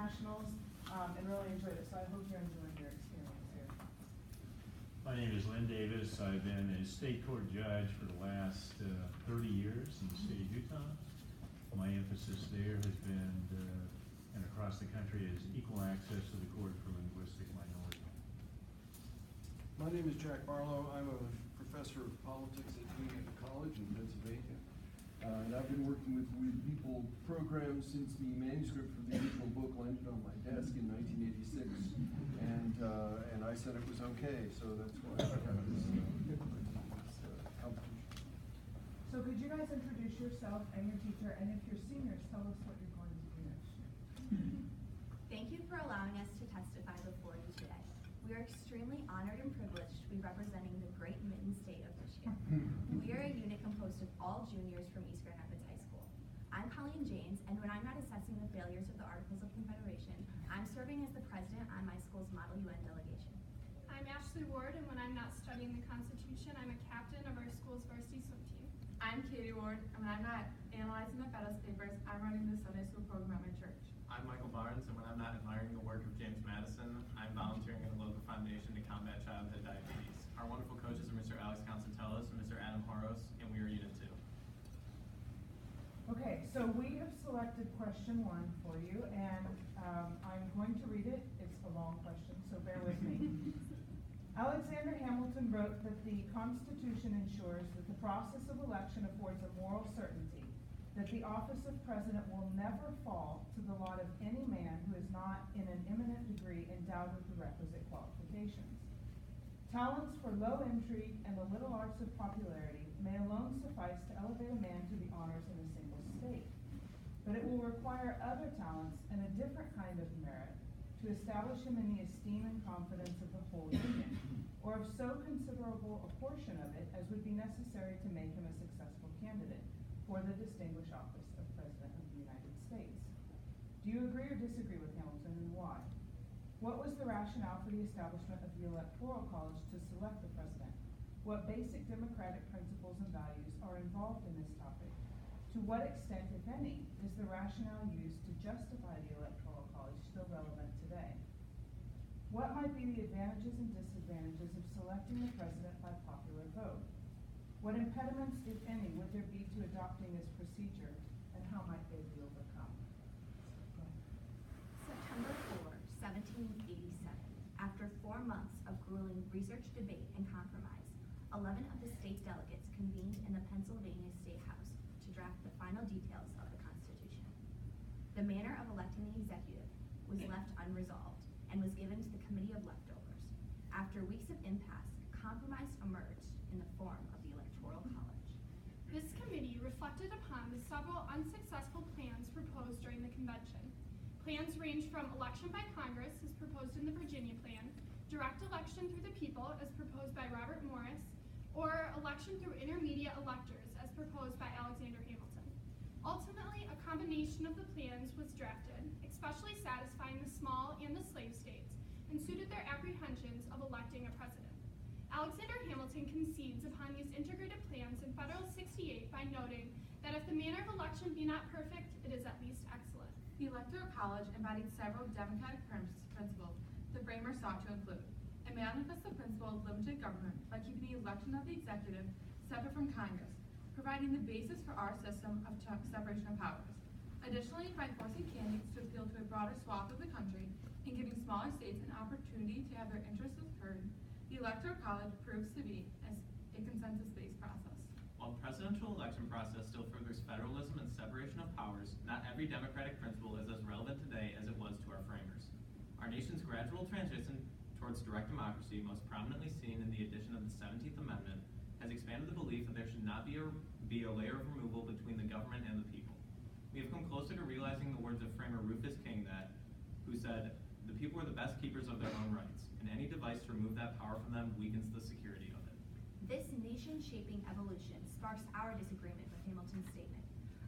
nationals and really enjoyed it, so I hope you're enjoying your experience here. My name is Lynn Davis. I've been a state court judge for the last 30 years in the state of Utah. My emphasis there has been, and across the country, is equal access to the court for linguistic minorities. My name is Jack Barlow. I'm a professor of politics at Community College in Pennsylvania. And I've been working with We the People program since the manuscript for the original book landed on my desk in 1986. And I said it was okay, so that's why I have this competition. So could you guys introduce yourself and your teacher, and if you're seniors, tell us what you're going to do next year. Thank you for allowing us to testify before you today. We are extremely honored and privileged to be representing the great Mitten State of Michigan. We are a unit composed of all juniors from East Grand Rapids High School. I'm Colleen James, and when I'm not assessing the failures of the Articles of Confederation, I'm serving as the president on my school's Model UN delegation. I'm Ashley Ward, and when I'm not studying the Constitution, I'm a captain of our school's varsity swim team. I'm Katie Ward, and when I'm not analyzing the Federalist Papers, I'm running the Sunday school program at my church. I'm Michael Barnes, and when I'm not admiring the work of James Madison, I'm volunteering at a local foundation to combat childhood diabetes. Our wonderful coaches are Mr. Alex Constantelos and Mr. Adam Horos, and we are Unit 2. Okay, so we have selected question 1 for you, and I'm going to read it. It's a long question, so bear with me. Alexander Hamilton wrote that the Constitution ensures that the process of election affords a moral certainty that the office of president will never fall to the lot of any man who is not in an eminent degree endowed with the requisite qualifications. Talents for low intrigue and the little arts of popularity may alone suffice to elevate a man to the honors in a single state. But it will require other talents and a different kind of merit to establish him in the esteem and confidence of the whole union, or of so considerable a portion of it as would be necessary to make him a successful candidate for the distinguished office of President of the United States. Do you agree or disagree with Hamilton, and why? What was the rationale for the establishment of the Electoral College to select the president? What basic democratic principles and values are involved in this topic? To what extent, if any, is the rationale used to justify the Electoral College still relevant today? What might be the advantages and disadvantages of selecting the president by popular vote? What impediments, if any, would there be to adopting this procedure, and how might they be overcome? September 4, 1787, after 4 months of grueling research, debate, and compromise, 11 of the state delegates convened in the Pennsylvania State House to draft the final details of the Constitution. The manner of electing the executive was left unresolved and was given to the Committee of Leftovers. After weeks of impasse, compromise emerged in the form of the Electoral College. This committee reflected upon the several unsuccessful plans proposed during the convention. Plans range from election by Congress, as proposed in the Virginia Plan, direct election through the people, as proposed by Robert Morris, or election through intermediate electors, as proposed by Alexander Hamilton. Ultimately, a combination of the plans was drafted, especially satisfying the small and the slave states, and suited their apprehensions of electing a president. Alexander Hamilton concedes upon these integrated plans in Federalist 68 by noting that if the manner of election be not perfect, it is at least excellent. The Electoral College embodied several democratic principles the framers sought to include. It manifests the principle of limited government by keeping the election of the executive separate from Congress, providing the basis for our system of separation of powers. Additionally, by forcing candidates to appeal to a broader swath of the country and giving smaller states an opportunity to have their interests heard, the Electoral College proves to be a consensus-based process. While the presidential election process still furthers federalism and separation of powers, not every democratic principle is as relevant today as it was to our framers. Our nation's gradual transition towards direct democracy, most prominently seen in the addition of the 17th Amendment, has expanded the belief that there should not be a layer of removal between the government and the people. We have come closer to realizing the words of framer Rufus King who said, "The people are the best keepers of their own rights, and any device to remove that power from them weakens the security of it." This nation-shaping evolution sparks our disagreement with Hamilton's statement.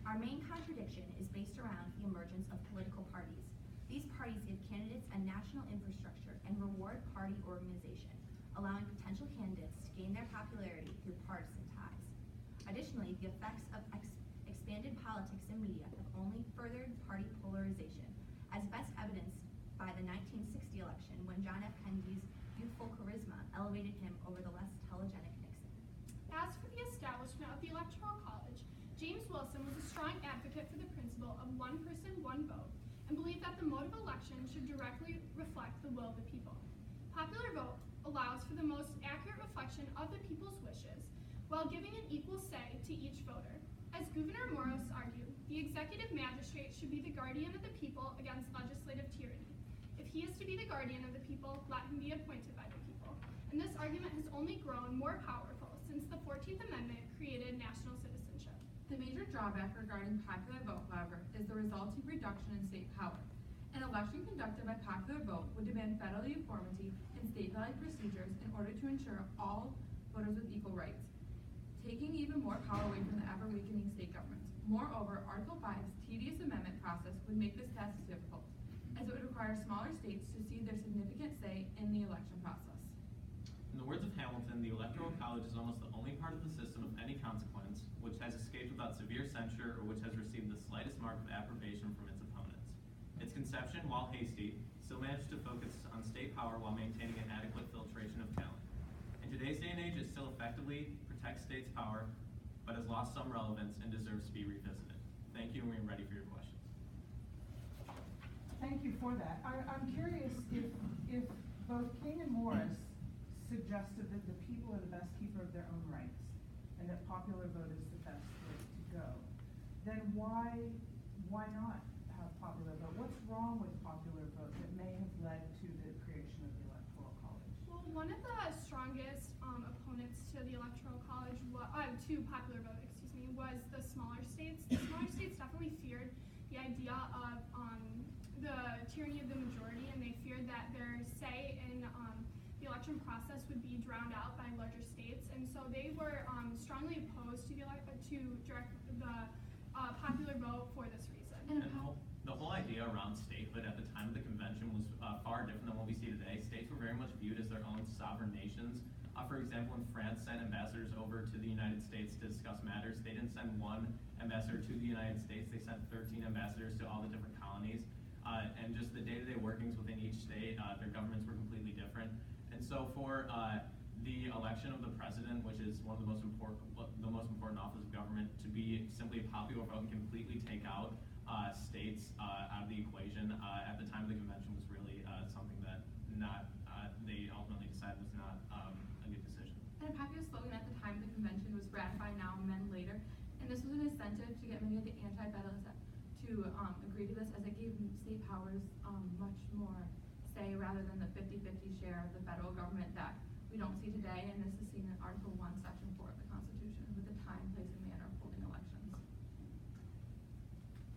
Our main contradiction is based around the emergence of political parties. These parties give candidates a national infrastructure and reward party organization, allowing potential candidates to gain their popularity through partisan ties. Additionally, the effects of expanded politics and media have only furthered party polarization, as best evidenced by the 1960 election when John F. Kennedy's youthful charisma elevated him over the less telegenic Nixon. As for the establishment of the Electoral College, James Wilson was a strong advocate for the principle of one person, one vote, and believed that the mode of election should directly reflect the will of the people. Popular vote allows for the most accurate reflection of the people's wishes, while giving an equal say to each voter. As Gouverneur Morris argued, the executive magistrate should be the guardian of the people against legislative tyranny. If he is to be the guardian of the people, let him be appointed by the people. And this argument has only grown more powerful since the 14th Amendment created national citizenship. The major drawback regarding popular vote, however, is the resulting reduction in state power. An election conducted by popular vote would demand federal uniformity and state-wide procedures in order to ensure all voters with equal rights, taking even more power away from the ever-weakening state governments. Moreover, Article 5's tedious amendment process would make this task difficult, as it would require smaller states to cede their significant say in the election process. In the words of Hamilton, the Electoral College is almost the only part of the system of any consequence which has escaped without severe censure or which has received the slightest mark of approbation from its opponents. Its conception, while hasty, still managed to focus on state power while maintaining an adequate filtration of talent. In today's day and age, it still effectively protects states' power, but has lost some relevance and deserves to be revisited. Thank you, and we're ready for your questions. Thank you for that. I'm curious if both King and Morris suggested that the people are the best keeper of their own rights and that popular vote is the best way to go, then why not have popular vote? What's wrong with popular vote that may have led to the creation of the Electoral College? Well, one of the strongest opponents to the Electoral College, to popular vote, was the smaller states. The smaller states definitely feared the idea of the tyranny of the majority, and they feared that their say in the election process would be drowned out by larger states, and so they were strongly opposed to the popular vote for this reason. And the whole idea around statehood at the time of the convention was far different than what we see today. States were very much viewed as their own sovereign nations. For example, when France sent ambassadors over to the United States to discuss matters, they didn't send one ambassador to the United States, they sent 13 ambassadors to all the different colonies. And just the day-to-day workings within each state, their governments were completely different. And so for the election of the president, which is one of the most important office of government, to be simply a popular vote and completely take out states out of the equation at the time of the convention was really something that they ultimately decided was not a good decision. And a popular slogan at the time of the convention was "Ratify now, amend later," and this was an incentive to get many of the anti-federalists to agree to this, as it gave state powers much more say rather than the 50-50 share of the federal government that we don't see today, and this is seen in Article 1, Section 4 of the Constitution, with the time, place, and manner of holding elections.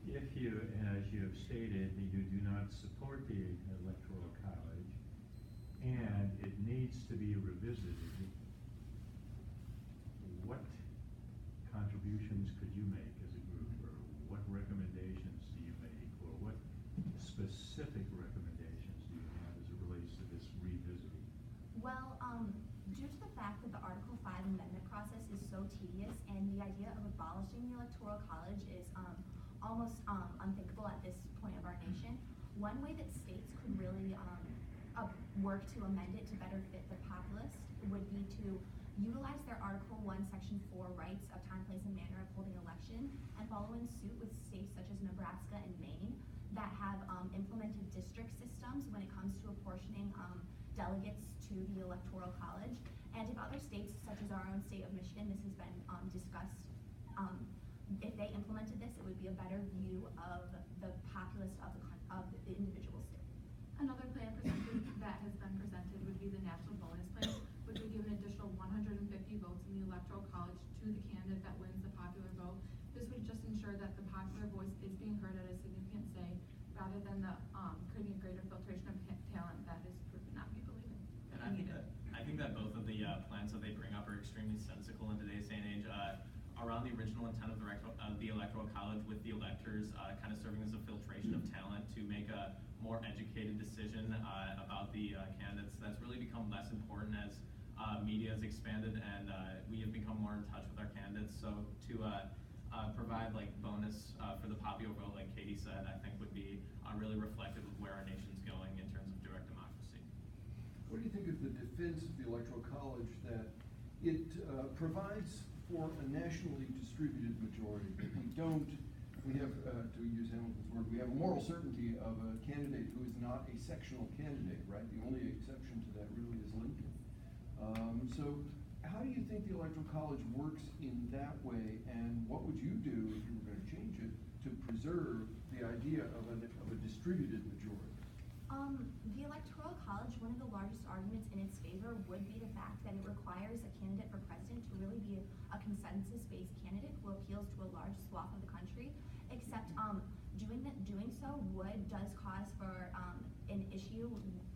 If you, as you have stated, you do not support the Electoral College, and it needs to be revisited, what contributions could you make as a group, or what recommendations do you make, or what specific recommendations do you have as it relates to this revisiting? Well, due to the fact that the Article 5 amendment process is so tedious and the idea of abolishing the Electoral College is almost unthinkable at this point of our nation, one way that states could really work to amend it to better fit the populace would be to utilize their Article 1, Section 4 rights of time, place, and manner of holding election, and follow in suit with states such as Nebraska and Maine that have implemented district systems when it comes to apportioning delegates to the Electoral College. And if other states, such as our own state of Michigan, this has been discussed, if they implemented this, it would be a better view of the populace of the individual state. Another plan that has been presented would be the National Bonus Plan, which would give an additional 150 votes in the Electoral College to the candidate that wins the popular vote. This would just ensure that the popular voice is being heard at a significant say, rather than creating a greater filtration of talent that is proven not to be believed. And I think that both of the plans that they bring up are extremely sensical in today's day and age. Around the original intent of the Electoral College, with the electors kind of serving as a filtration of talent to make a more educated decision about the candidates, that's really become less important as media has expanded and we have become more in touch with our candidates. So to provide like bonus for the popular vote, like Katie said, I think would be really reflective think of the defense of the Electoral College that it provides for a nationally distributed majority. We have, to use Hamilton's word, we have a moral certainty of a candidate who is not a sectional candidate, right? The only exception to that really is Lincoln. So how do you think the Electoral College works in that way, and what would you do if you were going to change it to preserve the idea of a distributed majority? The Electoral College, one of the largest arguments in its favor would be the fact that it requires a candidate for president to really be a consensus-based candidate who appeals to a large swath of the country, except doing so does cause for an issue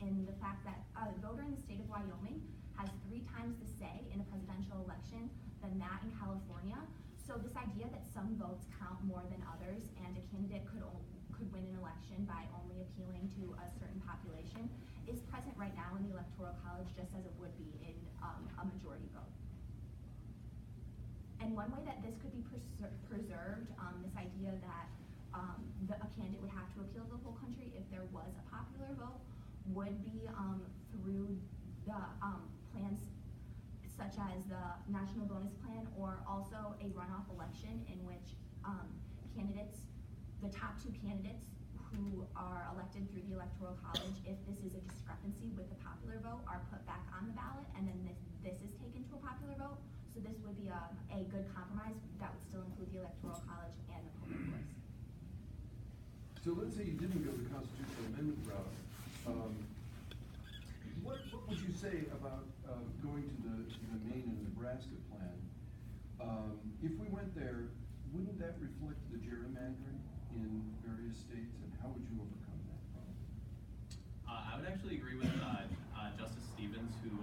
in the fact that a voter in the state of Wyoming has 3 times the say in a presidential election than that in California. So this idea that some votes count more than others and a candidate could win an election by only appealing to a certain population is present right now in the Electoral College, just as it would be in a majority vote. And one way that this could be preserved, this idea that a candidate would have to appeal to the whole country if there was a popular vote, would be through the plans such as the National Bonus Plan, or also a runoff election in which the top 2 candidates who are elected through the Electoral College, if this is a discrepancy with the popular vote, are put back on the ballot, and then this is taken to a popular vote. So this would be a good compromise that would still include the Electoral College and the public voice. So let's say you didn't go the constitutional amendment route. What would you say about going to the Maine and Nebraska plan? If we went there, wouldn't that reflect the gerrymandering in various states, and how would you overcome that problem? I would actually agree with Justice Stevens, who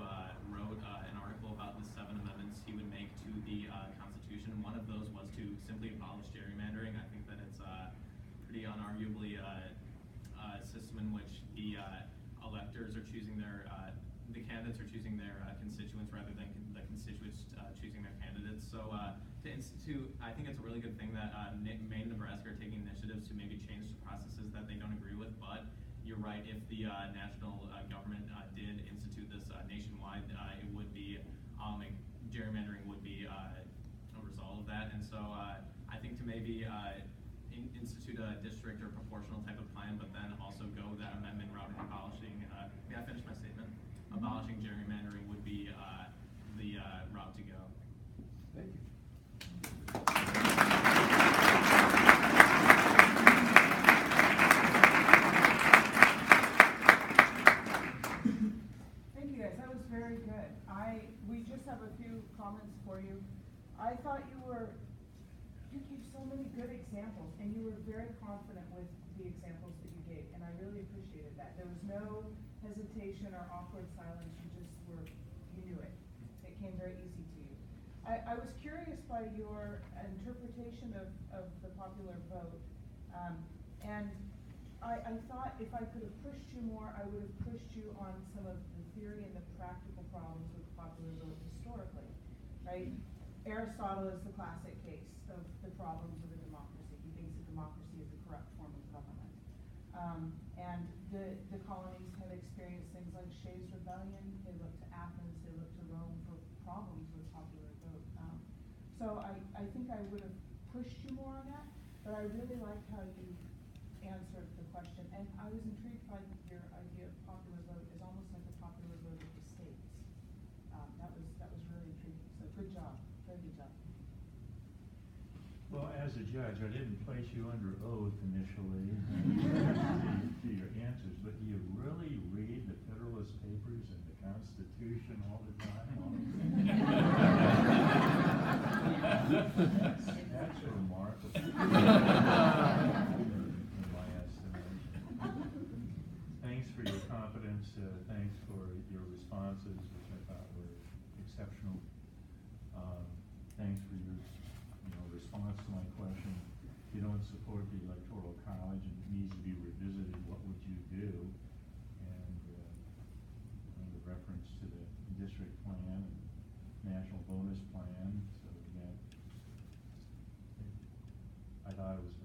wrote an article about the 7 amendments he would make to the Constitution. One of those was to simply abolish gerrymandering. I think that it's pretty unarguably a system in which the electors are choosing the candidates are choosing their constituents rather than the constituents choosing their candidates. So to institute, I think it's a really good thing that Maine and Nebraska are taking initiatives to maybe change the processes that they don't agree with. But you're right, if the national government did institute this nationwide, it would be, gerrymandering would be a result of that. And so I think to maybe institute a district or proportional type of plan, but then also go that amendment route in abolishing, may I finish my statement? Abolishing gerrymandering would be the route to go. Thank you. Thank you guys, that was very good. We just have a few comments for you. I thought you gave so many good examples, and you were very confident with the examples that you gave, and I really appreciated that. There was no hesitation or awkward silence, you knew it. It came very easy to you. I was curious by your interpretation of the popular vote, and I thought if I could have pushed you more, I would have pushed you on some of the theory and the practical problems with the popular vote historically, right? Aristotle is the classic case of the problems of a democracy. He thinks that democracy is a corrupt form of government. And the colonies have experienced things like Shays' Rebellion. They look to Athens, they look to Rome for problems with popular vote. So I think I would have pushed you more on that, but I really liked how you answered the question. And I was intrigued by your idea of popular vote as almost like a popular vote of the states. That was really intriguing. So good job, very good job. Well, as a judge, I didn't place you under oath initially to your answers, but do you really read the Federalist Papers and the Constitution all the time? That's remarkable. In my estimation. Thanks for your confidence. Thanks for your responses, which I thought were exceptional. Thanks for your response to my question. If you don't support the Electoral College and it needs to be revisited, what would you do? And the reference to the district plan and national bonus plan. So again, I thought it was